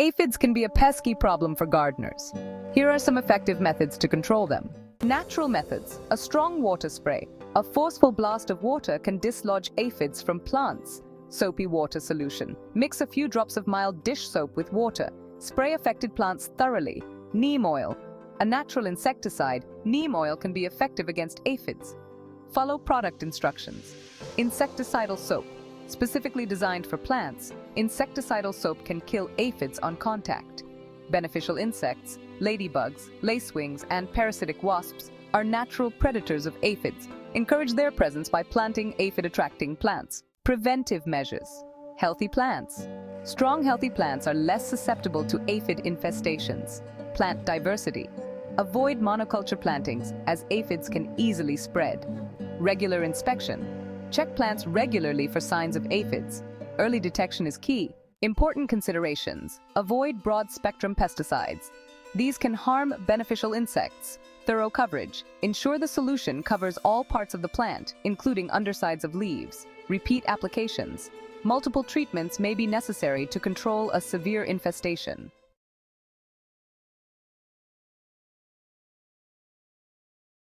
Aphids can be a pesky problem for gardeners. Here are some effective methods to control them. Natural methods. A strong water spray. A forceful blast of water can dislodge aphids from plants. Soapy water solution. Mix a few drops of mild dish soap with water. Spray affected plants thoroughly. Neem oil. A natural insecticide, neem oil can be effective against aphids. Follow product instructions. Insecticidal soap. Specifically designed for plants, insecticidal soap can kill aphids on contact. Beneficial insects, ladybugs, lacewings, and parasitic wasps are natural predators of aphids. Encourage their presence by planting aphid-attracting plants. Preventive measures. Healthy plants. Strong, healthy plants are less susceptible to aphid infestations. Plant diversity. Avoid monoculture plantings, as aphids can easily spread. Regular inspection. Check plants regularly for signs of aphids. Early detection is key. Important considerations. Avoid broad-spectrum pesticides. These can harm beneficial insects. Thorough coverage. Ensure the solution covers all parts of the plant, including undersides of leaves. Repeat applications. Multiple treatments may be necessary to control a severe infestation.